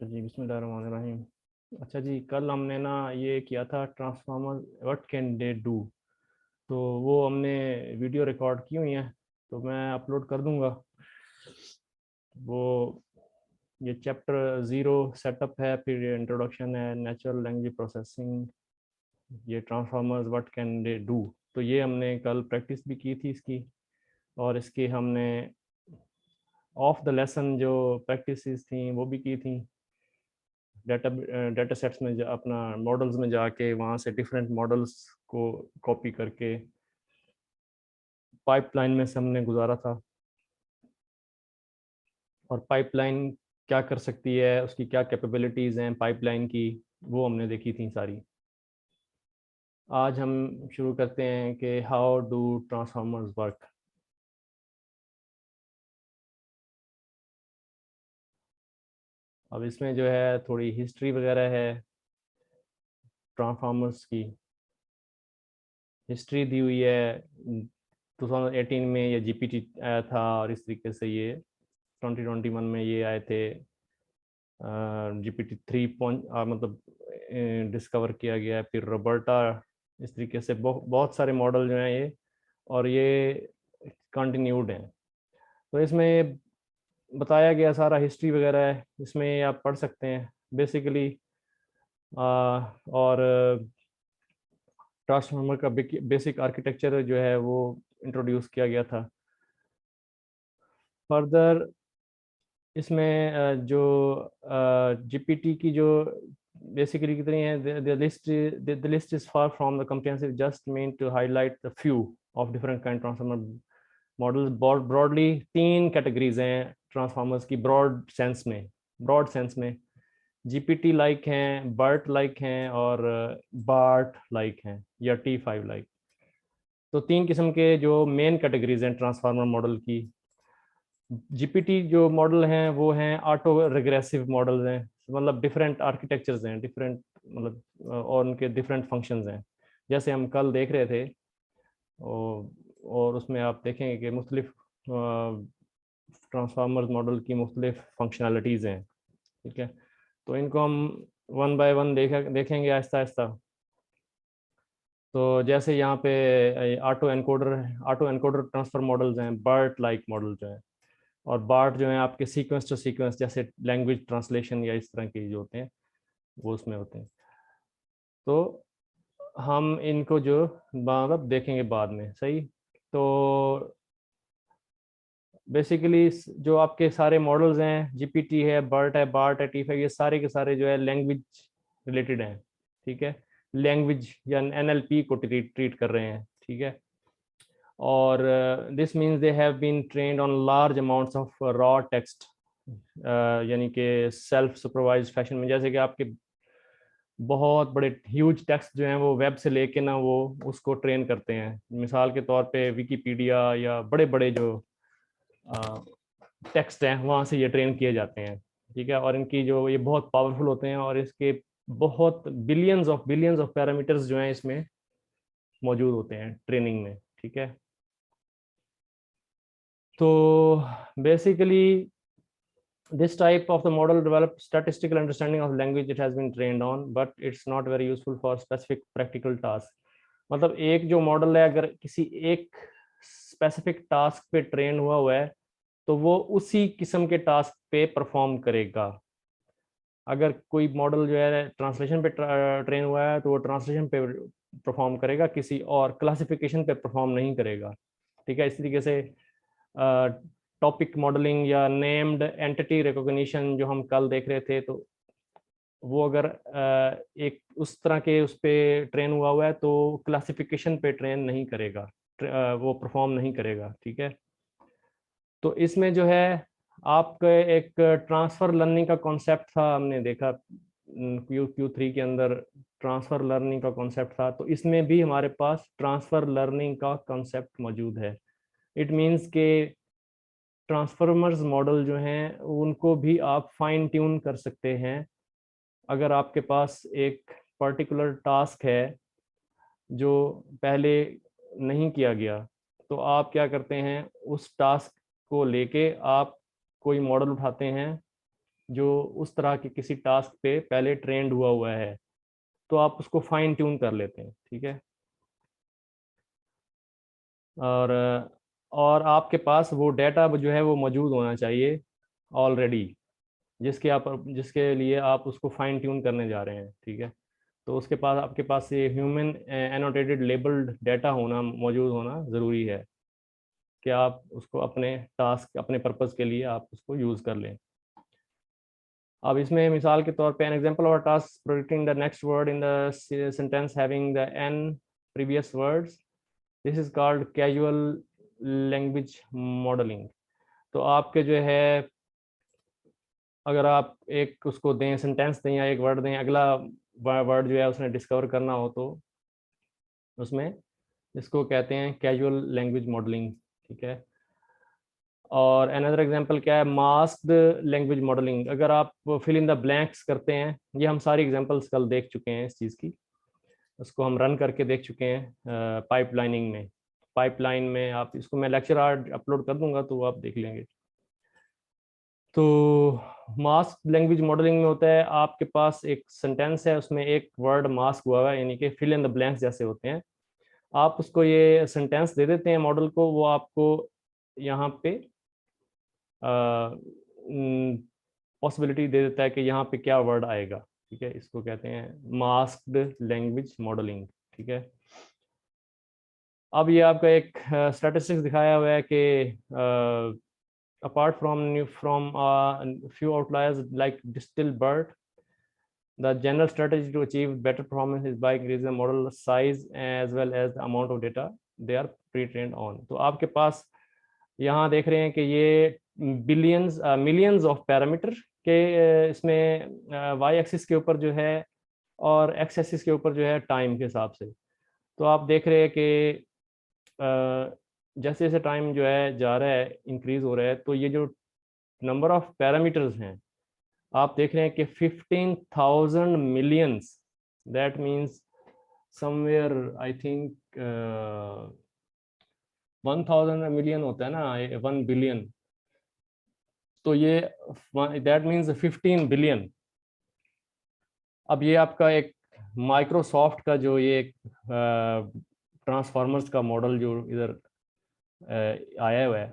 अच्छा जी, बिस्मिल्लाहिर्रहमानिर्रहीम। अच्छा जी, कल हमने ना ये किया था transformer what can they do. तो वो हमने वीडियो रिकॉर्ड की हुई है, तो मैं अपलोड कर दूंगा। वो ये चैप्टर 0 सेटअप है, फिर ये इंट्रोडक्शन है, नेचुरल लैंग्वेज प्रोसेसिंग, ये transformers what can they do. तो ये हमने कल प्रैक्टिस भी की थी इसकी, और इसकी हमने ऑफ द लेसन जो प्रैक्टिसेस थी वो भी की थी। डेटा सेट्स में अपना मॉडल्स में जाके वहाँ से डिफरेंट मॉडल्स को कॉपी करके पाइपलाइन में से हमने गुजारा था। और पाइपलाइन क्या कर सकती है, उसकी क्या कैपेबिलिटीज़ हैं पाइपलाइन की, वो हमने देखी थी सारी। आज हम शुरू करते हैं कि हाउ डू ट्रांसफार्मर्स वर्क। अब इसमें जो है थोड़ी हिस्ट्री वगैरह है ट्रांसफार्मर्स की। हिस्ट्री दी हुई है 2018 में ये जीपीटी आया था, और इस तरीके से ये 2021 में ये आए थे जीपीटी 3 मतलब डिस्कवर किया गया है। फिर रोबर्टा, इस तरीके से बहुत सारे मॉडल जो हैं ये, और ये कंटिन्यूड हैं। तो इसमें बताया गया सारा हिस्ट्री वगैरह है, इसमें आप पढ़ सकते हैं बेसिकली। और ट्रांसफार्मर का बेसिक आर्किटेक्चर जो है वो इंट्रोड्यूस किया गया था। फर्दर इसमें जो जीपीटी की जो बेसिकली कितनी है, the list is far from the comprehensive, just mean to highlight the few of different kind transformer models. Broadly 3 categories हैं ट्रांसफार्मर्स की, ब्रॉड सेंस में जीपीटी लाइक हैं, बर्ट लाइक हैं, और बार्ट लाइक हैं, या T5 लाइक। तो 3 किस्म के जो मेन कैटेगरीज हैं ट्रांसफार्मर मॉडल की। जीपीटी जो मॉडल हैं वो हैं ऑटो रिग्रेसिव मॉडल्स हैं, मतलब डिफरेंट आर्किटेक्चर्स हैं, डिफरेंट मतलब और उनके डिफरेंट फंक्शंस हैं। जैसे हम कल देख रहे थे, और उसमें आप देखेंगे कि मुख्तलिफ ट्रांसफार्मर मॉडल की मुख्तलिफ फंक्शनैलिटीज़ हैं। ठीक है, तो इनको हम वन बाय वन देखेंगे आहिस्ता आहिस्ता। तो जैसे यहाँ पे ऑटो एनकोडर ट्रांसफर मॉडल्स हैं, बर्ट लाइक मॉडल जो हैं। और बार्ट जो है आपके सीक्वेंस टू सीक्वेंस, जैसे लैंग्वेज ट्रांसलेशन या इस तरह के जो होते हैं वो उसमें होते हैं। तो हम इनको जो मतलब देखेंगे बाद में, सही। तो बेसिकली जो आपके सारे मॉडल्स हैं, जीपीटी है, बार्ट है, T5, ये सारे के सारे जो है लैंग्वेज रिलेटेड हैं। ठीक है, लैंग्वेज या एनएलपी को ट्रीट कर रहे हैं। ठीक है, और this means they have been trained on large amounts of raw text, यानी कि सेल्फ सुपरवाइज फैशन में। जैसे कि आपके बहुत बड़े ह्यूज टेक्स्ट जो हैं वो वेब से लेके ना वो उसको ट्रेन करते हैं। मिसाल के तौर पे विकीपीडिया या बड़े बड़े जो टेक्स्ट हैं वहाँ से ये ट्रेन किए जाते हैं। ठीक है, और इनकी जो ये बहुत पावरफुल होते हैं, और इसके बहुत बिलियंस ऑफ पैरामीटर्स जो हैं इसमें मौजूद होते हैं ट्रेनिंग में। ठीक है, तो basically this type of the model develop statistical understanding of language it has been trained on, but it's not very useful for specific practical task। मतलब एक जो मॉडल है अगर किसी एक स्पेसिफिक टास्क पे ट्रेन हुआ है तो वो उसी किस्म के टास्क पे परफॉर्म करेगा। अगर कोई मॉडल जो है ट्रांसलेशन पे ट्रेन हुआ है तो वो ट्रांसलेशन पे परफॉर्म करेगा, किसी और क्लासिफिकेशन पे परफॉर्म नहीं करेगा। ठीक है, इस तरीके से टॉपिक मॉडलिंग या नेम्ड एंटिटी रिकॉग्निशन जो हम कल देख रहे थे, तो वो अगर एक उस तरह के उस पर ट्रेन हुआ है तो क्लासिफिकेशन पे ट्रेन नहीं करेगा, वो परफॉर्म नहीं करेगा। ठीक है, तो इसमें जो है आपका एक ट्रांसफ़र लर्निंग का कॉन्सेप्ट था, हमने देखा Q3 के अंदर ट्रांसफ़र लर्निंग का कॉन्सेप्ट था। तो इसमें भी हमारे पास ट्रांसफ़र लर्निंग का कॉन्सेप्ट मौजूद है। इट मीन्स के ट्रांसफॉर्मर्स मॉडल जो हैं उनको भी आप फाइन ट्यून कर सकते हैं। अगर आपके पास एक पर्टिकुलर टास्क है जो पहले नहीं किया गया, तो आप क्या करते हैं, उस टास्क को लेके आप कोई मॉडल उठाते हैं जो उस तरह के किसी टास्क पे पहले ट्रेंड हुआ है, तो आप उसको फाइन ट्यून कर लेते हैं, ठीक है। और आपके पास वो डाटा जो है वो मौजूद होना चाहिए ऑलरेडी, जिसके लिए आप उसको फाइन ट्यून करने जा रहे हैं, ठीक है। तो उसके पास आपके पास ये ह्यूमन एनोटेटेड लेबल्ड डाटा होना, मौजूद होना ज़रूरी है कि आप उसको अपने टास्क, अपने पर्पज़ के लिए आप उसको यूज़ कर लें। अब इसमें मिसाल के तौर पे an example of task predicting the next word in the sentence having the n previous words, this is called causal language modelling. तो आपके जो है, अगर आप एक उसको दें, सेंटेंस दें या एक वर्ड दें, अगला वर्ड जो है उसने डिस्कवर करना हो, तो उसमें इसको कहते हैं कैजुअल लैंग्वेज मॉडलिंग, ठीक है। और अनदर एग्जांपल क्या है, मास्क्ड लैंग्वेज मॉडलिंग। अगर आप फिल इन द ब्लैंक्स करते हैं, ये हम सारी एग्जांपल्स कल देख चुके हैं इस चीज़ की, उसको हम रन करके देख चुके हैं पाइपलाइनिंग में। पाइपलाइन में आप इसको, मैं लेक्चर आज अपलोड कर दूंगा तो आप देख लेंगे। तो मास्क लैंग्वेज मॉडलिंग में होता है, आपके पास एक सेंटेंस है, उसमें एक वर्ड मास्क हुआ है, यानी कि फिल इन द ब्लैंक्स जैसे होते हैं। आप उसको ये सेंटेंस दे देते हैं मॉडल को, वो आपको यहाँ पे पॉसिबिलिटी दे देता है कि यहाँ पे क्या वर्ड आएगा, ठीक है। इसको कहते हैं मास्क्ड लैंग्वेज मॉडलिंग, ठीक है। अब ये आपका एक स्टैटिस्टिक्स दिखाया हुआ है कि apart from few outliers like distilled bird, the general strategy to achieve better performance is by increasing the model size as well as the amount of data they are pre-trained on। तो आपके पास यहाँ देख रहे हैं कि ये billions millions of parameter के इसमें वाई एक्सिस के ऊपर जो है और एक्स एक्सिस के ऊपर जो है टाइम के हिसाब से। तो आप देख रहे हैं कि जैसे जैसे टाइम जो है जा रहा है, इंक्रीज हो रहा है, तो ये जो नंबर ऑफ पैरामीटर्स हैं, आप देख रहे हैं कि 15,000 millions, that means somewhere I think 1000 million होता है ना, 1 बिलियन, तो ये दैट मीन्स 15 बिलियन। अब ये आपका एक माइक्रोसॉफ्ट का जो ये ट्रांसफार्मर्स का मॉडल जो इधर आया हुआ है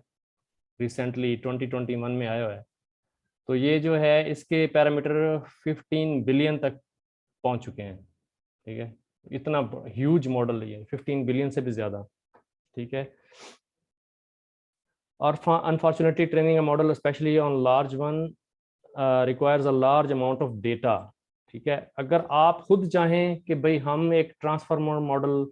रिसेंटली 2021 में आया हुआ है, तो ये जो है इसके पैरामीटर 15 बिलियन तक पहुंच चुके हैं, ठीक है। इतना ह्यूज मॉडल है ये, 15 बिलियन से भी ज़्यादा, ठीक है। और unfortunately training a model specially on large one requires a large amount of data, ठीक है। अगर आप खुद चाहें कि भाई हम एक ट्रांसफॉर्मर मॉडल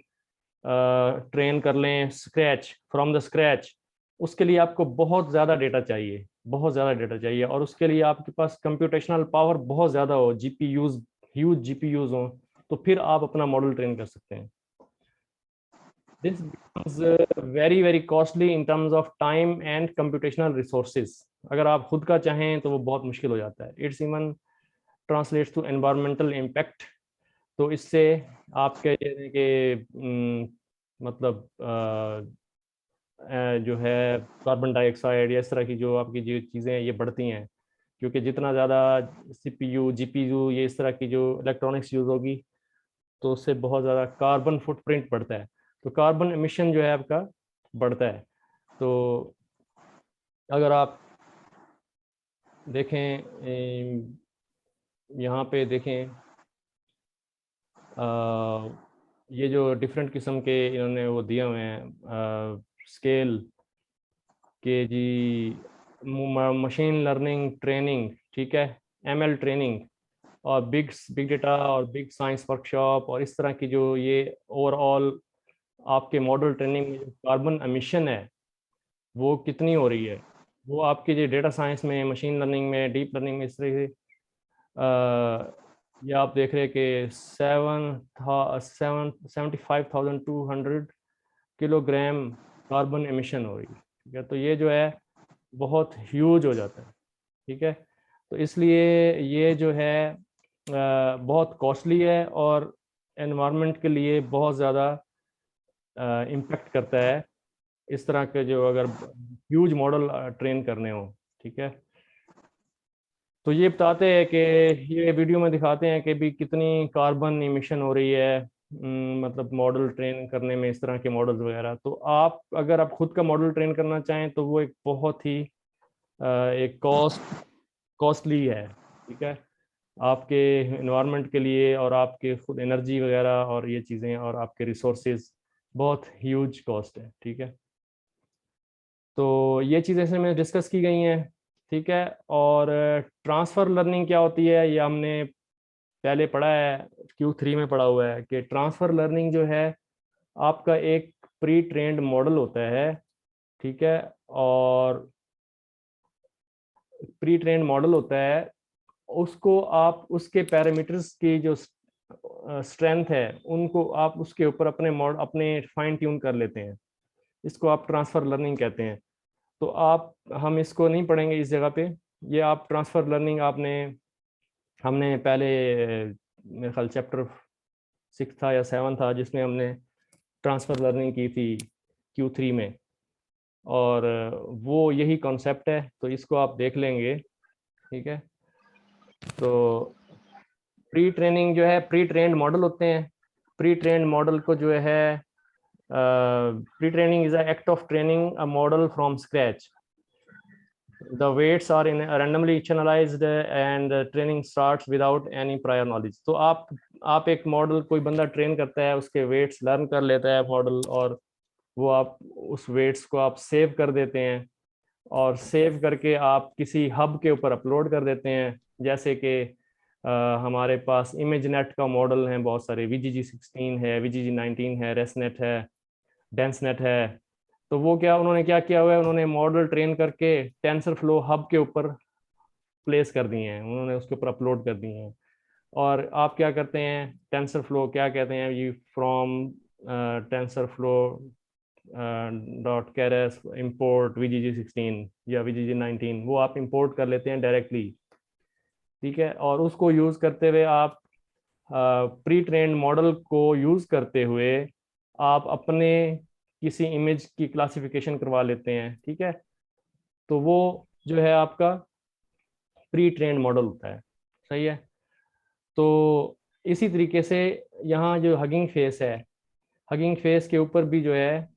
ट्रेन कर लें स्क्रैच, फ्रॉम द स्क्रैच, उसके लिए आपको बहुत ज़्यादा डेटा चाहिए, बहुत ज़्यादा डेटा चाहिए, और उसके लिए आपके पास कंप्यूटेशनल पावर बहुत ज़्यादा हो, जीपीयूज, ह्यूज जीपीयूज हो, तो फिर आप अपना मॉडल ट्रेन कर सकते हैं। This becomes very very costly in terms of time and computational resources. अगर आप खुद का चाहें तो वो बहुत मुश्किल हो जाता है। It's even translates to environmental impact. तो इससे आपके के मतलब जो है कार्बन डाइऑक्साइड या इस तरह की जो आपकी जो चीज़ें हैं ये बढ़ती हैं, क्योंकि जितना ज़्यादा सीपीयू जीपीयू ये इस तरह की जो इलेक्ट्रॉनिक्स यूज़ होगी, तो उससे बहुत ज़्यादा कार्बन फुटप्रिंट बढ़ता है, तो कार्बन एमिशन जो है आपका बढ़ता है। तो अगर आप देखें, यहाँ पे देखें, ये जो डिफरेंट किस्म के इन्होंने वो दिए हुए हैं स्केल के जी, मशीन लर्निंग ट्रेनिंग, ठीक है, एमएल ट्रेनिंग, और बिग डेटा और बिग साइंस वर्कशॉप, और इस तरह की जो ये ओवरऑल आपके मॉडल ट्रेनिंग में जो कार्बन एमिशन है वो कितनी हो रही है, वो आपकी जो डेटा साइंस में, मशीन लर्निंग में, डीप लर्निंग में, इस तरह से ये आप देख रहे हैं कि 75,200 किलोग्राम कार्बन एमिशन हो रही है, ठीक है। तो ये जो है बहुत ह्यूज हो जाता है, ठीक है। तो इसलिए ये जो है बहुत कॉस्टली है और एनवायरनमेंट के लिए बहुत ज़्यादा इम्पेक्ट करता है, इस तरह के जो अगर ह्यूज मॉडल ट्रेन करने हो, ठीक है। तो ये बताते हैं कि ये वीडियो में दिखाते हैं कि भी कितनी कार्बन इमिशन हो रही है, मतलब मॉडल ट्रेन करने में इस तरह के मॉडल्स वगैरह। तो आप अगर आप खुद का मॉडल ट्रेन करना चाहें तो वो एक बहुत ही एक कॉस्टली है, ठीक है, आपके इन्वायरमेंट के लिए और आपके खुद एनर्जी वगैरह और ये चीज़ें और आपके रिसोर्सेज बहुत ह्यूज कॉस्ट है, ठीक है। तो ये चीज़ें इसमें डिस्कस की गई हैं, ठीक है। और ट्रांसफ़र लर्निंग क्या होती है ये हमने पहले पढ़ा है, Q3 में पढ़ा हुआ है कि ट्रांसफ़र लर्निंग जो है आपका एक प्री ट्रेंड मॉडल होता है, ठीक है। और प्री ट्रेंड मॉडल होता है, उसको आप उसके पैरामीटर्स की जो स्ट्रेंथ है उनको आप उसके ऊपर अपने फाइन ट्यून कर लेते हैं। इसको आप ट्रांसफ़र लर्निंग कहते हैं। तो आप हम इसको नहीं पढ़ेंगे इस जगह पे। ये आप ट्रांसफ़र लर्निंग आपने हमने पहले मेरे ख्याल चैप्टर 6 था या 7 था जिसमें हमने ट्रांसफ़र लर्निंग की थी Q3 में, और वो यही कॉन्सेप्ट है, तो इसको आप देख लेंगे, ठीक है। तो प्री ट्रेनिंग जो है, प्री ट्रेंड मॉडल होते हैं। प्री ट्रेंड मॉडल को जो है pre training is a act of training a model from scratch. The weights are in randomly channelized and training starts without any prior knowledge। तो आप एक मॉडल, कोई बंदा ट्रेन करता है, उसके वेट्स लर्न कर लेता है मॉडल, और वो आप उस वेट्स को आप सेव कर देते हैं, और सेव करके आप किसी हब के ऊपर अपलोड कर देते हैं। जैसे कि हमारे पास इमेज नेट का मॉडल है, बहुत सारे VGG16 है, VGG19 है, रेसनेट है, डेंसनेट है। तो वो क्या उन्होंने क्या किया हुआ है, उन्होंने मॉडल ट्रेन करके टेंसर फ्लो हब के ऊपर प्लेस कर दिए हैं, उन्होंने उसके ऊपर अपलोड कर दिए हैं। और आप क्या करते हैं, टेंसर फ्लो क्या कहते हैं, ये from tensor flow dot caress import VGG16 या VGG19, वो आप इंपोर्ट कर लेते हैं डायरेक्टली, ठीक है। और उसको यूज़ करते हुए आप प्री ट्रेंड मॉडल को यूज़ करते हुए आप अपने किसी इमेज की क्लासिफिकेशन करवा लेते हैं, ठीक है। तो वो जो है आपका प्री ट्रेंड मॉडल होता है, सही है। तो इसी तरीके से यहाँ जो हगिंग फेस है, हगिंग फेस के ऊपर भी जो है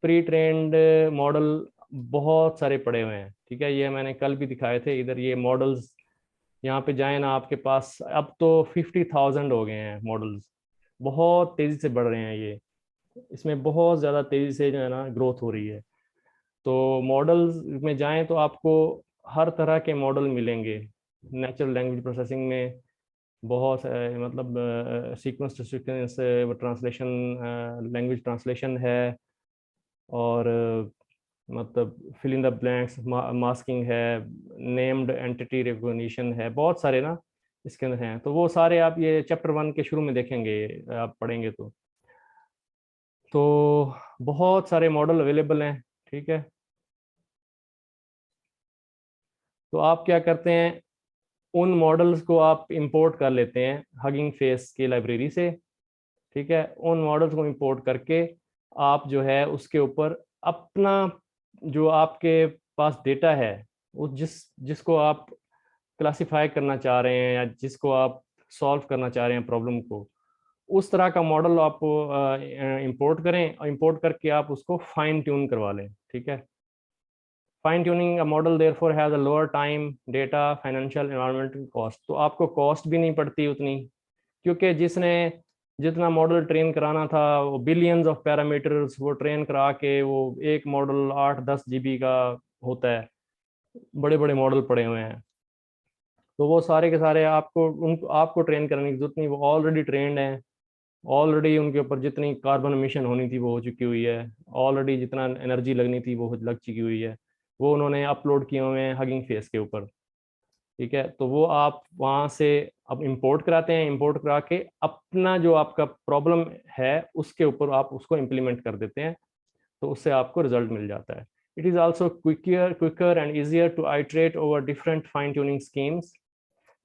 प्री ट्रेंड मॉडल बहुत सारे पड़े हुए हैं, ठीक है। ये मैंने कल भी दिखाए थे, इधर ये मॉडल्स, यहाँ पे जाए ना आपके पास अब तो 50,000 हो गए हैं मॉडल्स, बहुत तेज़ी से बढ़ रहे हैं ये, इसमें बहुत ज़्यादा तेज़ी से जो है ना ग्रोथ हो रही है। तो मॉडल्स में जाएं तो आपको हर तरह के मॉडल मिलेंगे। नेचुरल लैंग्वेज प्रोसेसिंग में बहुत मतलब sequence to sequence translation, language translation है, और मतलब fill in the blanks masking है, नेम्ड एंटिटी रिकॉग्निशन है, बहुत सारे ना इसके अंदर हैं। तो वो सारे आप ये चैप्टर 1 के शुरू में देखेंगे, आप पढ़ेंगे तो बहुत सारे मॉडल अवेलेबल हैं, ठीक है। तो आप क्या करते हैं, उन मॉडल्स को आप इंपोर्ट कर लेते हैं हगिंग फेस की लाइब्रेरी से, ठीक है। उन मॉडल्स को इंपोर्ट करके आप जो है उसके ऊपर अपना जो आपके पास डेटा है, उस जिसको आप क्लासिफाई करना चाह रहे हैं या जिसको आप सॉल्व करना चाह रहे हैं प्रॉब्लम को, उस तरह का मॉडल आप इंपोर्ट करें, और इंपोर्ट करके आप उसको फाइन ट्यून करवा लें, ठीक है। Fine tuning a model therefore has a lower time, data, financial, environmental cost. तो आपको कॉस्ट भी नहीं पड़ती उतनी, क्योंकि जितना मॉडल ट्रेन कराना था, वो बिलियंस ऑफ पैरामीटर्स वो ट्रेन करा के, वो एक मॉडल 8-10 GB का होता है, बड़े बड़े मॉडल पड़े हुए हैं। तो वो सारे के सारे आपको ट्रेन करने की जरूरत नहीं, वो ऑलरेडी ट्रेंड हैं, ऑलरेडी उनके ऊपर जितनी कार्बन एमिशन होनी थी वो हो चुकी हुई है, ऑलरेडी जितना एनर्जी लगनी थी वो लग चुकी हुई है, वो उन्होंने अपलोड किए हुए हैं हगिंग फेस के ऊपर, ठीक है। तो वो आप वहाँ से अब इंपोर्ट कराते हैं, इंपोर्ट करा के अपना जो आपका प्रॉब्लम है उसके ऊपर आप उसको इम्प्लीमेंट कर देते हैं, तो उससे आपको रिजल्ट मिल जाता है। It is also quicker and easier to iterate over different fine tuning schemes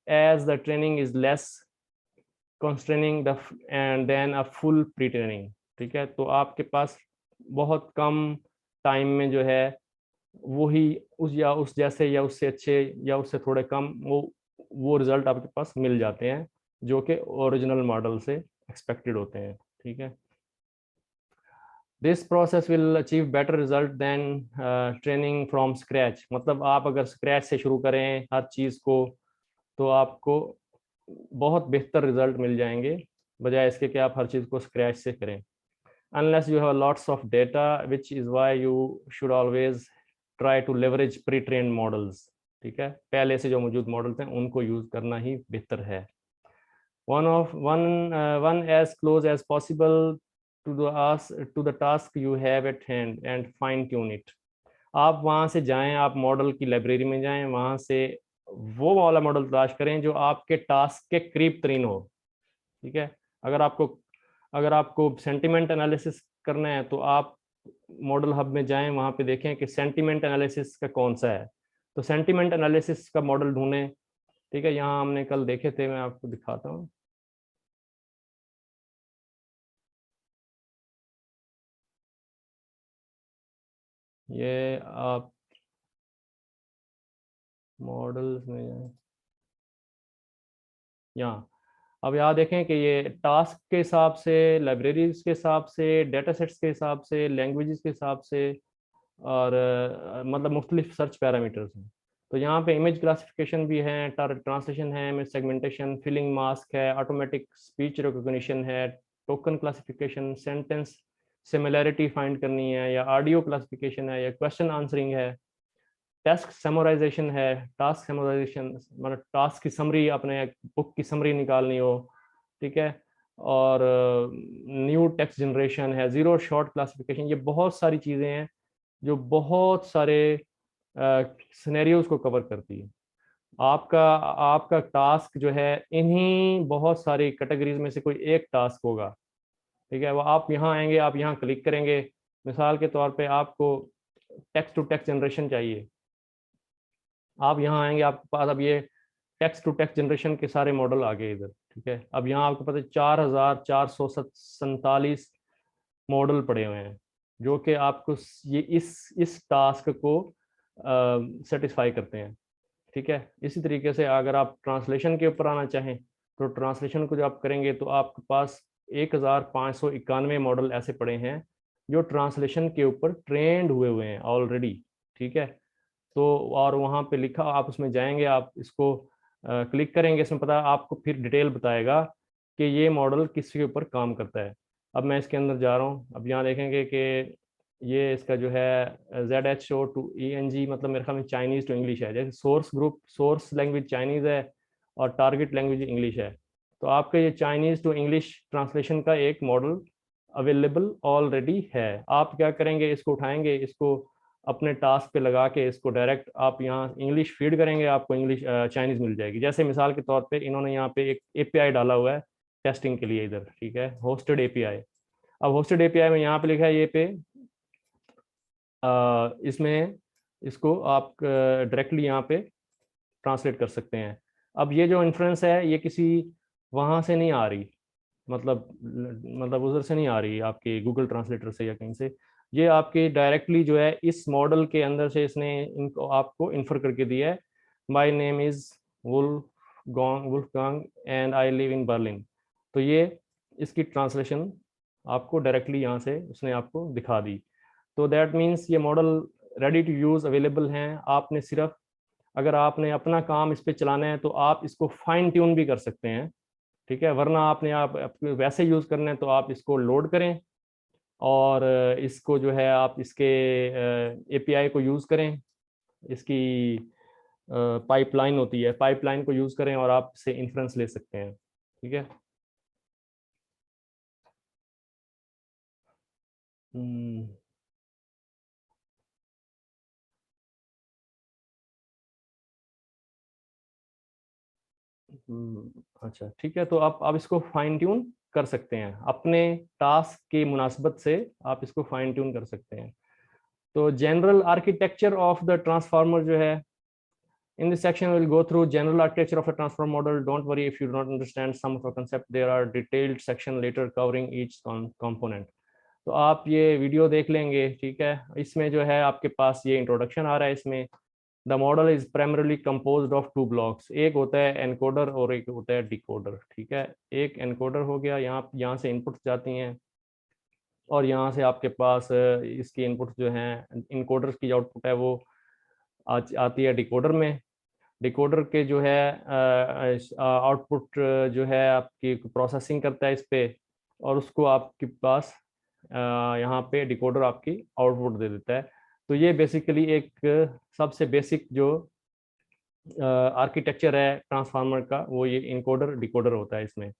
as the training is less constraining the and than a full pretraining, ठीक है। तो आपके पास बहुत कम टाइम में जो है वही उस जैसे या उससे अच्छे या उससे थोड़े कम वो रिजल्ट आपके पास मिल जाते हैं जो कि ओरिजिनल मॉडल से एक्सपेक्टेड होते हैं। ठीक है, this process will achieve better result than training from scratch. मतलब आप अगर स्क्रैच से शुरू करें हर चीज़ को तो आपको बहुत बेहतर रिजल्ट मिल जाएंगे बजाय इसके कि आप हर चीज़ को स्क्रैच से करें। unless you have lots of data, which is why you should always try to leverage pre-trained models। ठीक है, पहले से जो मौजूद मॉडल्स हैं उनको यूज करना ही बेहतर है। one as close as possible to the task you have at hand and fine tune it। आप वहां से जाएं, आप मॉडल की लाइब्रेरी में जाएं, वहां से वो वाला मॉडल तलाश करें जो आपके टास्क के करीब तरीन हो। ठीक है, अगर आपको अगर आपको सेंटिमेंट एनालिसिस करना है तो आप मॉडल हब में जाएं, वहां पे देखें कि सेंटिमेंट एनालिसिस का कौन सा है, तो सेंटिमेंट एनालिसिस का मॉडल ढूंढें। ठीक है, यहाँ हमने कल देखे थे, मैं आपको दिखाता हूँ। ये आप मॉडल्स में जाएं, यहाँ अब यहाँ देखें कि ये टास्क के हिसाब से, लाइब्रेरीज के हिसाब से, डेटा सेट्स के हिसाब से, लैंग्वेजेस के हिसाब से, और मतलब मुख्तलिफ सर्च पैरामीटर्स हैं। तो यहाँ पे इमेज क्लासिफिकेशन भी है, ट्रांसलेशन है, इमेज सेगमेंटेशन, फिलिंग मास्क है, ऑटोमेटिक स्पीच रिकॉग्निशन है, token classification, sentence similarity find करनी है, या ऑडियो क्लासिफिकेशन है, या क्वेश्चन आंसरिंग है, टास्क समराइजेशन है। टास्क समराइजेशन मतलब टास्क की समरी, अपने बुक की समरी निकालनी हो। ठीक है, और न्यू टेक्स्ट जनरेशन है, जीरो शॉर्ट क्लासिफिकेशन। ये बहुत सारी चीज़ें हैं जो बहुत सारे सिनेरियोज को कवर करती है। आपका आपका टास्क जो है इन्हीं बहुत सारी कैटेगरीज में से कोई एक टास्क होगा। ठीक है, वो आप यहाँ आएंगे, आप यहाँ क्लिक करेंगे, मिसाल के तौर पे आपको टेक्स्ट टू टेक्स्ट जनरेशन चाहिए, आप यहाँ आएंगे, आपके पास अब ये टेक्स्ट टू टेक्स्ट जनरेशन के सारे मॉडल आ गए इधर। ठीक है, अब यहाँ आपके पास 4447 मॉडल पड़े हुए हैं जो कि आपको ये इस टास्क को सेटिस्फाई करते हैं। ठीक है, इसी तरीके से अगर आप ट्रांसलेशन के ऊपर आना चाहें तो ट्रांसलेशन को जब आप करेंगे तो आपके पास 1591 मॉडल ऐसे पड़े हैं जो ट्रांसलेशन के ऊपर ट्रेंड हुए हैं ऑलरेडी। ठीक है, तो और वहाँ पे लिखा, आप उसमें जाएंगे, आप इसको क्लिक करेंगे, इसमें पता आपको फिर डिटेल बताएगा कि ये मॉडल किसके ऊपर काम करता है। अब मैं इसके अंदर जा रहा हूँ, अब यहाँ देखेंगे कि ये इसका जो है ZHO to ENG, मतलब मेरे ख्याल में चाइनीज़ टू इंग्लिश है। जैसे source group, source language Chinese है और टारगेट लैंग्वेज इंग्लिश है। तो आपका ये चाइनीज़ टू इंग्लिश ट्रांसलेशन का एक मॉडल अवेलेबल ऑलरेडी है। आप क्या करेंगे, इसको उठाएंगे, इसको अपने टास्क पे लगा के इसको डायरेक्ट आप यहाँ इंग्लिश फीड करेंगे, आपको इंग्लिश चाइनीज़ मिल जाएगी। जैसे मिसाल के तौर पे इन्होंने यहाँ पे एक API डाला हुआ है टेस्टिंग के लिए इधर। ठीक है, होस्टेड API। अब होस्टेड API में यहाँ पे लिखा है ये पे, इसमें इसको आप डायरेक्टली यहाँ पे ट्रांसलेट कर सकते हैं। अब ये जो इन्फ्रेंस है ये किसी वहाँ से नहीं आ रही, मतलब उधर से नहीं आ रही, आपके गूगल ट्रांसलेटर से या कहीं से। ये आपके डायरेक्टली जो है इस मॉडल के अंदर से इसने इनको आपको इन्फर करके दिया है। My name is Wolfgang and I live in Berlin. तो ये इसकी ट्रांसलेशन आपको डायरेक्टली यहाँ से उसने आपको दिखा दी। तो दैट मीन्स ये model ready to use available हैं। आपने सिर्फ अगर आपने अपना काम इस पर चलाना है तो आप इसको फाइन ट्यून भी कर सकते हैं। ठीक है, वरना आपने आप वैसे यूज़ करना है तो आप इसको लोड करें और इसको जो है आप इसके API को यूज़ करें, इसकी पाइपलाइन होती है, पाइपलाइन को यूज़ करें और आप इससे इन्फ्रेंस ले सकते हैं। ठीक है, हम्म, अच्छा ठीक है, तो आप इसको फाइन ट्यून कर सकते हैं अपने टास्क की मुनासबत से, आप इसको फाइन ट्यून कर सकते हैं। तो general architecture of the transformer जो है, in this section we'll go through general architecture of a transformer model. Don't worry if you don't understand some of the concept, there are detailed section later covering each component. तो आप ये video देख लेंगे, ठीक है। इसमें जो है आपके पास ये इंट्रोडक्शन आ रहा है। इसमें the model is primarily composed of two blocks, एक होता है एनकोडर और एक होता है डिकोडर, ठीक है। एक एनकोडर हो गया, यहाँ से इनपुट्स जाती हैं और यहाँ से आपके पास इसकी इनपुट जो हैं, इनकोडर की जो आउटपुट है वो आती है डिकोडर में। डिकोडर के जो है आउटपुट जो है आपकी प्रोसेसिंग करता है इस पे, और उसको आपके पास यहाँ पे डिकोडर आपकी आउटपुट दे देता है। तो ये बेसिकली एक सबसे बेसिक जो आर्किटेक्चर है ट्रांसफार्मर का, वो ये इनकोडर डिकोडर होता है इसमें।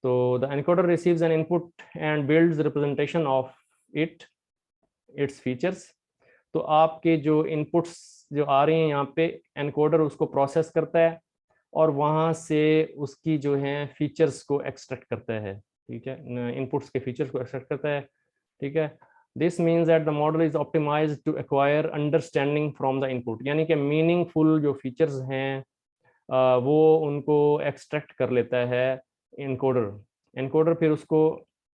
तो the encoder receives N input and builds representation of its features. तो आपके जो इनपुट्स जो आ रही हैं यहाँ पे, एनकोडर उसको प्रोसेस करता है और वहाँ से उसकी जो है फीचर्स को एक्सट्रैक्ट करता है, ठीक है। इनपुट्स के फीचर्स को एक्सट्रैक्ट करता है, ठीक है। This means that the model is optimised to acquire understanding from the input, यानी कि मीनिंगफुल जो फीचर्स हैं वो उनको एक्सट्रैक्ट कर लेता है इनकोडर। इनकोडर फिर उसको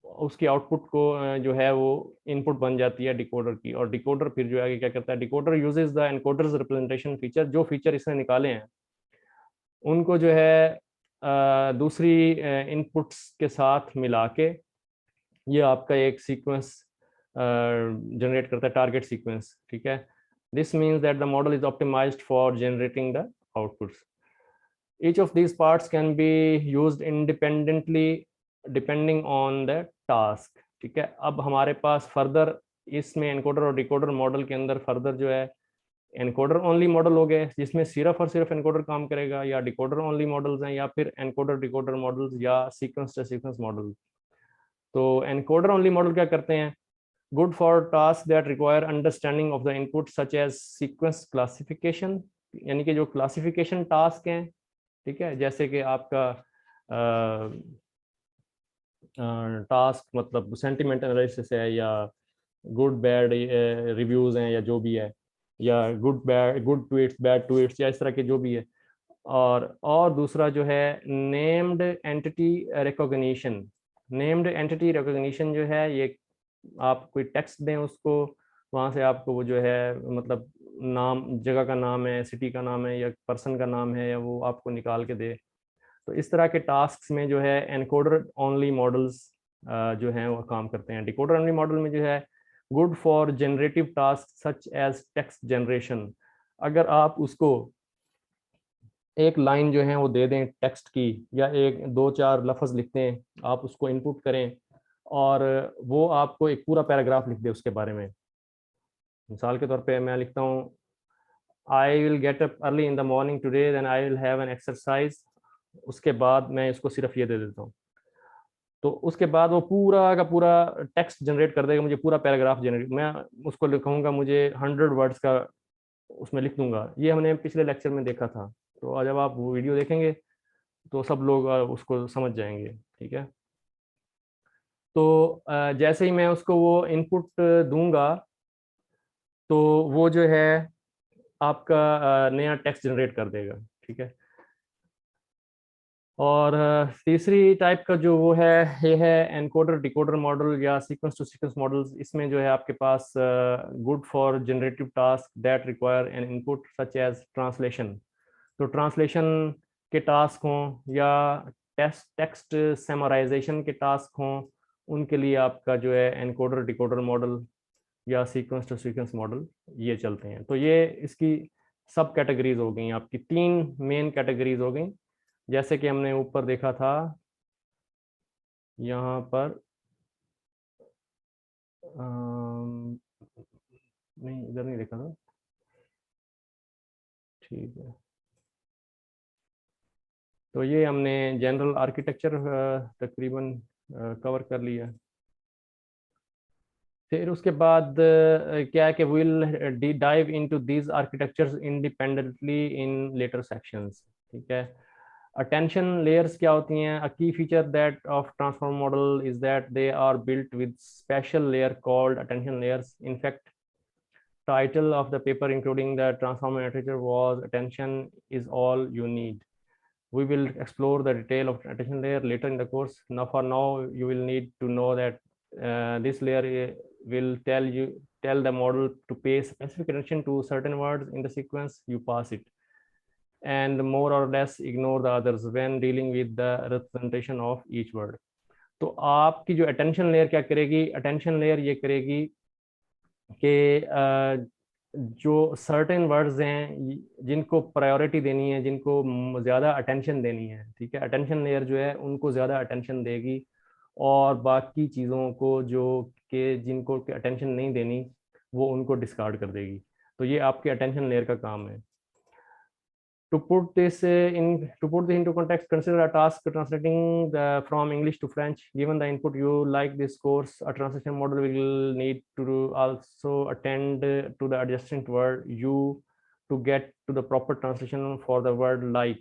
उसकी आउटपुट को जो है वो इनपुट बन जाती है डिकोडर की, और डिकोडर फिर जो है क्या करता है, decoder uses the encoders representation feature, जो फीचर इसने निकाले हैं उनको जो है दूसरी इनपुट्स के साथ मिला के ये आपका एक सीक्वेंस जनरेट करता है, टारगेट सीक्वेंस, ठीक है। This means that the model is optimised for generating the outputs. Each of these parts can be used independently depending on the task, ठीक है। अब हमारे पास फर्दर इसमें एनकोडर और डिकोडर मॉडल के अंदर फर्दर जो है एनकोडर ओनली मॉडल हो गए जिसमें सिर्फ और सिर्फ एनकोडर काम करेगा, या डिकोडर ओनली मॉडल्स हैं, या फिर एनकोडर डिकोडर मॉडल्स, या सीक्वेंस टू सीक्वेंस मॉडल। तो एनकोडर ओनली मॉडल क्या करते हैं, good for task that require understanding of the input such as sequence classification, यानी कि जो क्लासिफिकेशन टास्क हैं, ठीक है। जैसे कि आपका टास्क मतलब सेंटिमेंट एनालिसिस है, या गुड बैड रिव्यूज हैं, या जो भी है, या गुड ट्वीट्स बैड ट्वीट्स, या इस तरह के जो भी है। और दूसरा जो है named entity recognition. Named entity recognition जो है ये आप कोई टेक्स्ट दें उसको, वहाँ से आपको वो जो है मतलब नाम, जगह का नाम है, सिटी का नाम है, या पर्सन का नाम है, या वो आपको निकाल के दे। तो इस तरह के टास्क में जो है एनकोडर ओनली मॉडल्स जो हैं वो काम करते हैं। डिकोडर ओनली मॉडल में जो है good for generative task such as text generation. अगर आप उसको एक लाइन जो है वो दे दें टेक्स्ट की, या एक दो चार लफ्ज़ लिखते हैं, आप उसको इनपुट करें और वो आपको एक पूरा पैराग्राफ लिख दे उसके बारे में। मिसाल के तौर पे मैं लिखता हूँ, I will get up early in the morning today, then I will have an exercise. उसके बाद मैं इसको सिर्फ ये दे देता हूँ, तो उसके बाद वो पूरा का पूरा टेक्स्ट जनरेट कर देगा, मुझे पूरा पैराग्राफ जनरेट। मैं उसको लिखूंगा, मुझे 100 वर्ड्स का उसमें लिख दूंगा। ये हमने पिछले लेक्चर में देखा था। तो जब आप वो वीडियो देखेंगे तो सब लोग उसको समझ जाएंगे, ठीक है। तो जैसे ही मैं उसको वो इनपुट दूंगा तो वो जो है आपका नया टेक्स्ट जनरेट कर देगा, ठीक है। और तीसरी टाइप का जो वो है, ये है एनकोडर डिकोडर मॉडल या सीक्वेंस टू सीक्वेंस मॉडल्स। इसमें जो है आपके पास good for generative task that require an input such as translation. तो ट्रांसलेशन के टास्क हों या टेक्स्ट समराइजेशन के टास्क हों, उनके लिए आपका जो है एनकोडर डिकोडर मॉडल या सीक्वेंस टू सीक्वेंस मॉडल ये चलते हैं। तो ये इसकी सब कैटेगरीज हो गई, आपकी 3 मेन कैटेगरीज हो गई। जैसे कि हमने ऊपर देखा था, यहाँ पर नहीं, इधर नहीं देखा था, ठीक है। तो ये हमने जनरल आर्किटेक्चर तकरीबन कवर कर लिया। फिर उसके बाद क्या है कि will dive into these architectures independently in later sections, ठीक है। अटेंशन लेयर्स क्या होती हैं? A key feature that of transform model is that they are built with special layer called attention layers. In fact title of the paper including the transformer architecture was attention is all you need. We will explore the detail of attention layer later in the course. Now for now you will need to know that this layer will tell the model to pay specific attention to certain words in the sequence you pass it, and more or less ignore the others when dealing with the representation of each word. तो आपकी जो attention layer क्या करेगी, attention layer ये करेगी कि जो certain words हैं जिनको प्रायोरिटी देनी है, जिनको ज़्यादा अटेंशन देनी है, ठीक है, अटेंशन लेयर जो है उनको ज़्यादा अटेंशन देगी, और बाकी चीज़ों को जो कि जिनको अटेंशन नहीं देनी वो उनको डिस्कार्ड कर देगी. तो ये आपके अटेंशन लेयर का काम है. To put this into context, consider a task translating from English to French. Given the input you like this course, a translation model will need to also attend to the adjacent word you to get to the proper translation for the word like,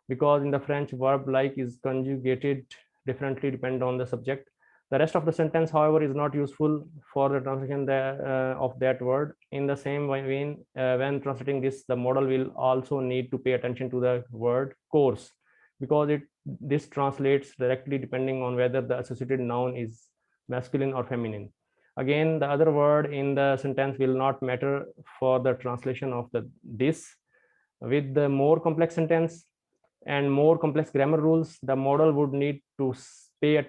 because in the French verb like is conjugated differently depending on the subject. The rest of the sentence, however, is not useful for the translation of that word. In the same way, when translating this, the model will also need to pay attention to the word course, because this translates directly depending on whether the associated noun is masculine or feminine. Again, the other word in the sentence will not matter for the translation of this. With the more complex sentence and more complex grammar rules, the model would need to pay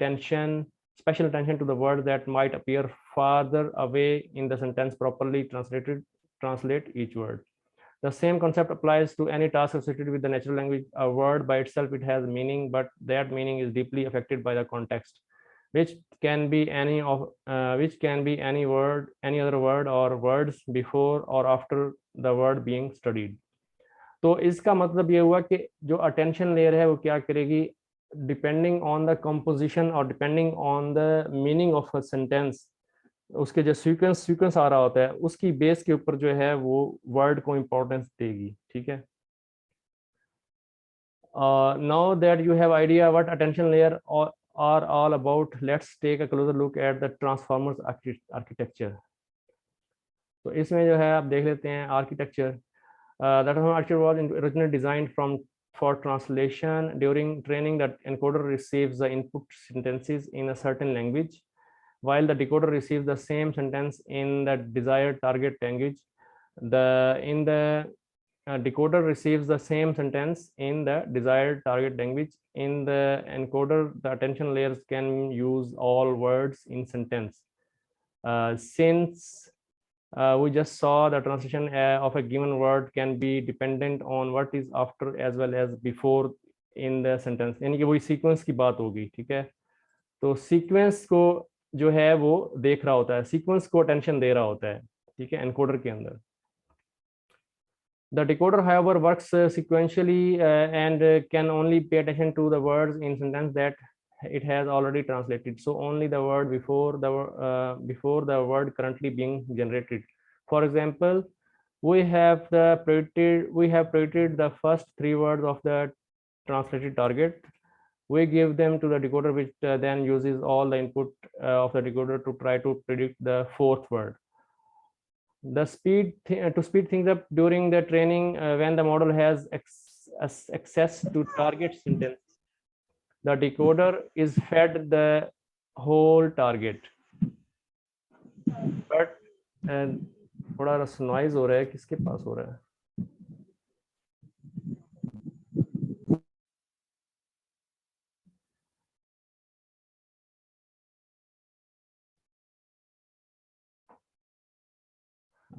special attention to the word that might appear farther away in the sentence. Properly translate each word. The same concept applies to any task associated with the natural language. A word by itself, it has meaning, but that meaning is deeply affected by the context, which can be any word, any other word or words before or after the word being studied. तो इसका मतलब ये हुआ कि जो attention layer है वो क्या करेगी, डिपेंडिंग ऑन द कंपोजिशन और depending on the meaning of a sentence, उसके जो सीक्वेंस आ रहा होता है उसकी बेस के ऊपर जो है वो वर्ड को इम्पोर्टेंस देगी. ठीक है. Now that you have idea what attention layer are all about, let's take a closer look at the transformers architecture. तो इसमें जो है आप देख लेते हैं architecture. That architecture was originally designed for translation. During training, the encoder receives the input sentences in a certain language, while the decoder receives the same sentence in the desired target language. Decoder receives the same sentence in the desired target language. In the encoder, the attention layers can use all words in sentence. Since we just saw the translation of a given word can be dependent on what is after as well as before in the sentence. यानी कि वही sequence की बात होगी. ठीक है. तो sequence को जो है वो देख रहा होता है, सीक्वेंस को अटेंशन दे रहा होता है. ठीक है, एनकोडर के अंदर. The decoder, however, works sequentially and can only pay attention to the words in sentence that it has already translated. So only the word before the word currently being generated. For example, we have predicted the first three words of the translated target. We give them to the decoder, which then uses all the input of the decoder to try to predict the fourth word. To speed things up during the training, when the model has access to target sentence, the decoder is fed the whole target. But थोड़ा noise हो रहा है, किसके पास हो रहा है?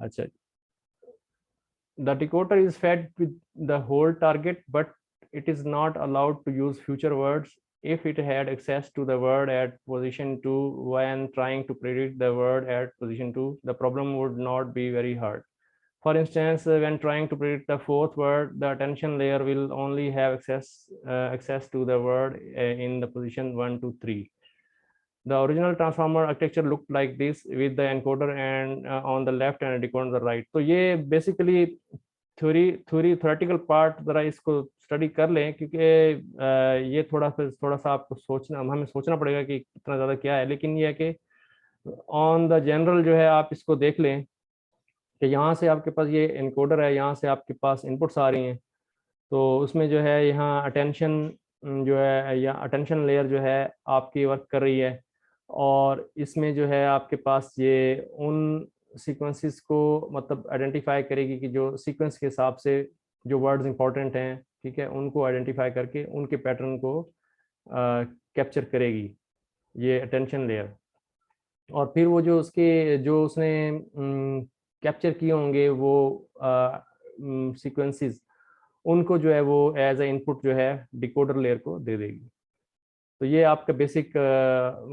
अच्छा. The decoder is fed with the whole target, but it is not allowed to use future words if it had access to the word at position 2 when trying to predict the word at position 2. The problem would not be very hard. For instance, when trying to predict the fourth word, the attention layer will only have access to the word in the position 1 to 3. The original transformer architecture looked like this with the encoder and on the left and decoder on the right. तो ये basically theoretical part जरा इसको study कर लें, क्योंकि ये थोड़ा सा आपको हमें सोचना पड़ेगा कि कितना ज़्यादा क्या है. लेकिन ये है कि ऑन द जनरल जो है आप इसको देख लें कि यहाँ से आपके पास ये एनकोडर है, यहाँ से आपके पास इनपुट्स आ रही हैं. तो उसमें जो है यहाँ अटेंशन जो है या अटेंशन लेयर जो है आपकी वर्क कर रही है. और इसमें जो है आपके पास ये उन सीक्वेंसेस को मतलब आइडेंटिफाई करेगी कि जो सीक्वेंस के हिसाब से जो वर्ड्स इंपॉर्टेंट हैं, ठीक है, उनको आइडेंटिफाई करके उनके पैटर्न को कैप्चर करेगी ये अटेंशन लेयर। और फिर वो जो उसके जो उसने कैप्चर किए होंगे वो सीक्वेंसेस, उनको जो है वो एज ए इनपुट जो है डिकोडर लेयर को दे देगी। तो ये आपका बेसिक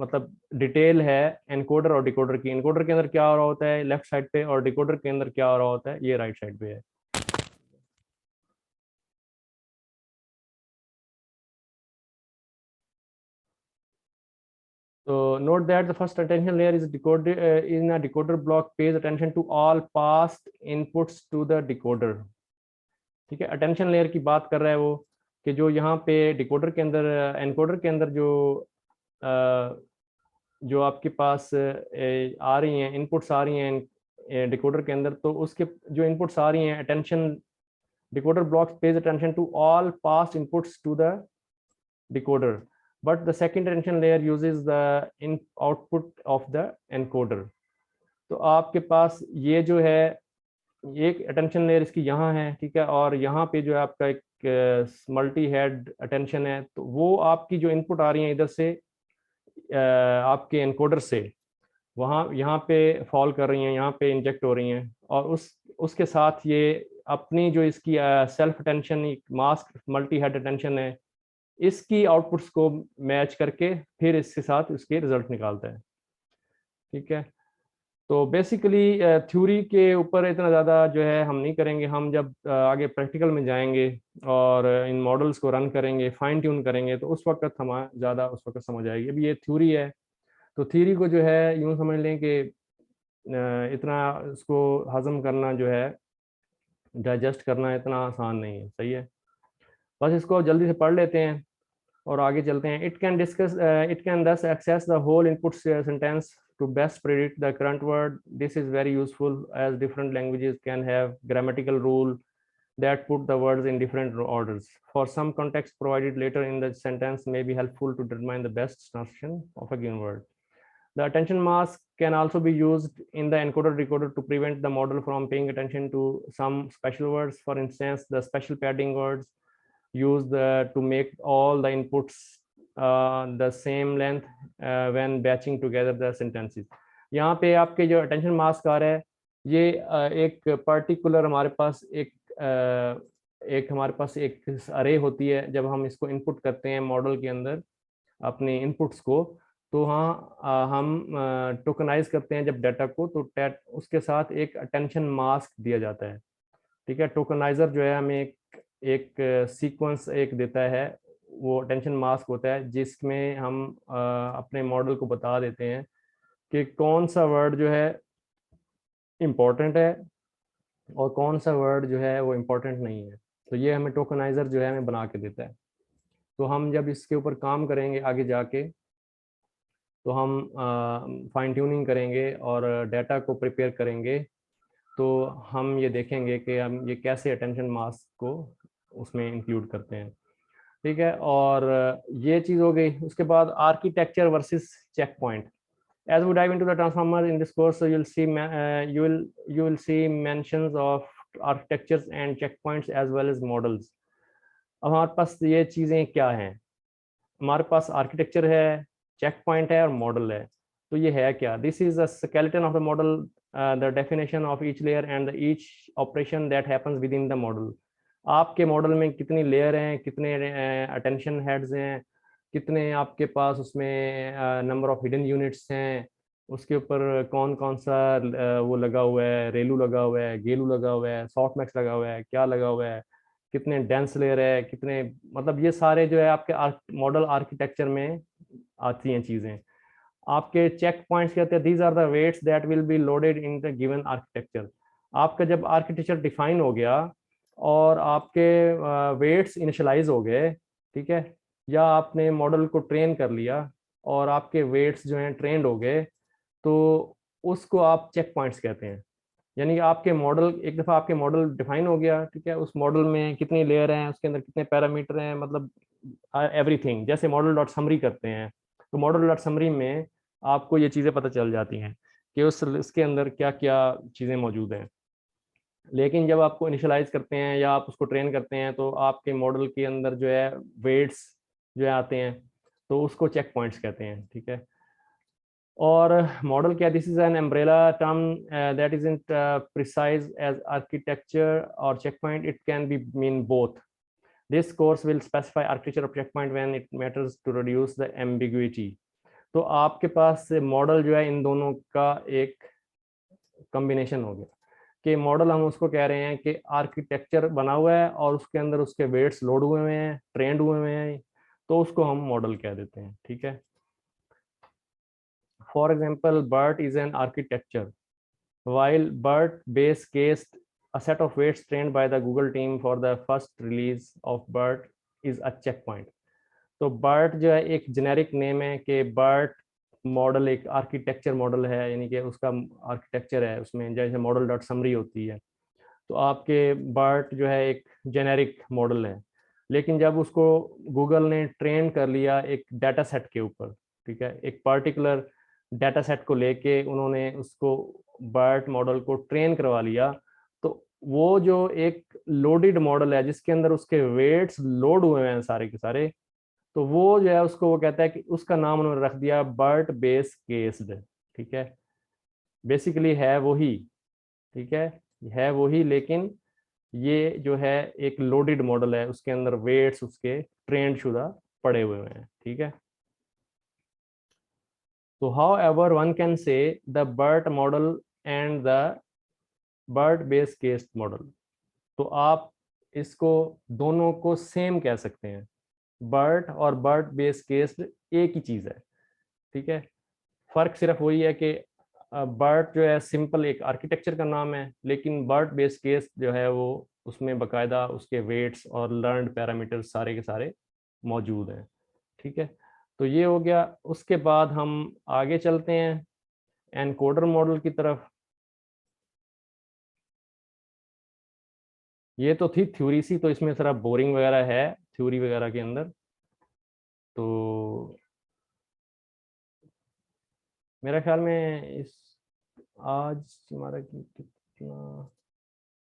मतलब डिटेल है एनकोडर और डिकोडर की। एनकोडर के अंदर क्या हो रहा होता है लेफ्ट साइड पे, और डिकोडर के अंदर क्या हो रहा होता है ये राइट साइड पे है। So note that the first attention layer is decoded in a decoder block pays attention to all past inputs to the decoder। ठीक है, अटेंशन लेयर की बात कर रहा है वो कि जो यहाँ पे डिकोडर के अंदर एनकोडर के अंदर जो आपके पास आ रही हैं इनपुट्स आ रही हैं डिकोडर के अंदर, तो उसके जो इनपुट्स आ रही हैं attention decoder blocks pays attention to all past inputs to the decoder, but the second attention layer uses the in output of the encoder। तो आपके पास ये जो है एक अटेंशन लेयर इसकी यहाँ है, ठीक है, और यहाँ पे जो है आपका एक मल्टी हेड अटेंशन है। तो वो आपकी जो इनपुट आ रही है इधर से आपके एनकोडर से वहाँ यहाँ पे फॉल कर रही हैं, यहाँ पे इंजेक्ट हो रही हैं, और उसके साथ ये अपनी जो इसकी self attention mask multi head attention है इसकी आउटपुट्स को मैच करके फिर इसके साथ उसके रिजल्ट निकालता है। ठीक है, तो बेसिकली थ्योरी के ऊपर इतना ज़्यादा जो है हम नहीं करेंगे। हम जब आगे प्रैक्टिकल में जाएंगे और इन मॉडल्स को रन करेंगे फाइन ट्यून करेंगे तो उस वक्त हम ज़्यादा उस वक्त समझ आएगी। अभी ये थ्योरी है, तो थ्योरी को जो है यूँ समझ लें कि इतना इसको हजम करना जो है डाइजेस्ट करना इतना आसान नहीं है। सही है, बस इसको जल्दी से पढ़ लेते हैं और आगे चलते हैं। It can thus access the whole input sentence to best predict the current word. This is very useful as different languages can have grammatical rule that put the words in different orders. For some context provided later in the sentence may be helpful to determine the best translation of a given word. The attention mask can also be used in the encoder decoder to prevent the model from paying attention to some special words. For instance, the special padding words used to make all the inputs the same length when batching together the sentences। यहाँ पे आपके जो attention mask आ रहा है ये एक particular हमारे पास एक अरे होती है। जब हम इसको इनपुट करते हैं मॉडल के अंदर अपने इनपुट्स को, तो हाँ हम टोकनाइज करते हैं जब डाटा को, तो उसके साथ एक अटेंशन मास्क दिया जाता है। ठीक है, टोकनाइजर जो है हमें एक सीक्वेंस एक देता है, वो अटेंशन मास्क होता है जिसमें हम अपने मॉडल को बता देते हैं कि कौन सा वर्ड जो है इम्पोर्टेंट है और कौन सा वर्ड जो है वो इम्पोर्टेंट नहीं है। तो ये हमें टोकनाइजर जो है हमें बना के देता है। तो हम जब इसके ऊपर काम करेंगे आगे जाके तो हम फाइन ट्यूनिंग करेंगे और डाटा को प्रिपेयर करेंगे, तो हम ये देखेंगे कि हम ये कैसे अटेंशन मास्क को उसमें इंक्लूड करते हैं। ठीक है, और ये चीज़ हो गई। उसके बाद architecture versus checkpoint. As we dive into the transformer in this course, so you will see mentions of architectures and checkpoints as well as models। अब हमारे पास ये चीज़ें क्या हैं, हमारे पास आर्किटेक्चर है, चेक पॉइंट है और मॉडल है। तो ये है क्या? This is the skeleton of the model, the definition of each layer and each operation that happens with in the model. आपके मॉडल में कितनी लेयर हैं, कितने अटेंशन हेड्स हैं, कितने आपके पास उसमें नंबर ऑफ हिडन यूनिट्स हैं, उसके ऊपर कौन कौन सा वो लगा हुआ है, रेलू लगा हुआ है, गेलू लगा हुआ है, सॉफ्ट मैक्स लगा हुआ है, क्या लगा हुआ है, कितने डेंस लेयर है, कितने, मतलब ये सारे जो है आपके मॉडल आर्किटेक्चर में आती हैं चीज़ें। आपके चेक पॉइंट्स कहते हैं these are the weights that will be loaded in the given architecture. आपका जब आर्किटेक्चर डिफाइन हो गया और आपके वेट्स इनिशलाइज हो गए, ठीक है, या आपने मॉडल को ट्रेन कर लिया और आपके वेट्स जो हैं ट्रेंड हो गए, तो उसको आप चेक पॉइंट्स कहते हैं। यानी कि आपके मॉडल, एक दफ़ा आपके मॉडल डिफाइन हो गया, ठीक है, उस मॉडल में कितनी लेयर हैं, उसके अंदर कितने पैरामीटर हैं, मतलब एवरीथिंग। जैसे मॉडल डॉट समरी करते हैं, तो मॉडल डॉट समरी में आपको ये चीज़ें पता चल जाती हैं कि उस इसके अंदर क्या क्या चीज़ें मौजूद हैं। लेकिन जब आपको इनिशियलाइज करते हैं या आप उसको ट्रेन करते हैं तो आपके मॉडल के अंदर जो है वेट्स जो है आते हैं, तो उसको चेक पॉइंट्स कहते हैं, ठीक है। और मॉडल क्या, this is an umbrella term that is imprecise as architecture or checkpoint, it can be mean both. This course will specify architecture of checkpoint when it matters to reduce the ambiguity. तो आपके पास model जो है इन दोनों का एक combination हो गया कि मॉडल हम उसको कह रहे हैं कि आर्किटेक्चर बना हुआ है और उसके अंदर उसके वेट्स लोड हुए हैं, ट्रेंड हुए हैं, तो उसको हम मॉडल कह देते हैं, ठीक है। For example BERT is an architecture, while BERT base case a set of weights trained by the Google team for the first release of BERT is a checkpoint। तो BERT जो है एक जेनेरिक नेम है कि BERT model एक architecture model है, यानी कि उसका आर्किटेक्चर है, उसमें जैसे मॉडल डॉट समरी होती है, तो आपके BERT जो है एक जेनेरिक मॉडल है। लेकिन जब उसको गूगल ने ट्रेन कर लिया एक डाटा सेट के ऊपर, ठीक है, एक पर्टिकुलर डाटा सेट को लेके उन्होंने उसको BERT मॉडल को ट्रेन करवा लिया, तो वो जो एक लोडेड मॉडल है जिसके अंदर उसके वेट्स लोड हुए हैं सारे के सारे, तो वो जो है उसको वो कहता है कि उसका नाम उन्होंने रख दिया BERT बेस केस्ड, ठीक है। बेसिकली है वही, ठीक है वही, लेकिन ये जो है एक लोडेड मॉडल है, उसके अंदर वेट्स उसके ट्रेंड शुदा पड़े हुए हैं, ठीक है। तो how ever one can say the BERT model and the BERT base केस्ड model, तो आप इसको दोनों को सेम कह सकते हैं। BERT और BERT बेस केस्ड एक ही चीज़ है, ठीक है। फर्क सिर्फ वही है कि BERT जो है सिंपल एक आर्किटेक्चर का नाम है, लेकिन BERT बेस केस जो है वो उसमें बकायदा उसके वेट्स और लर्नड पैरामीटर्स सारे के सारे मौजूद हैं, ठीक है। तो ये हो गया। उसके बाद हम आगे चलते हैं एनकोडर मॉडल की तरफ। ये तो थी थ्योरी सी, तो इसमें सारा बोरिंग वगैरह है थ्योरी वगैरह के अंदर। तो मेरा ख्याल में इस आज हमारा कितना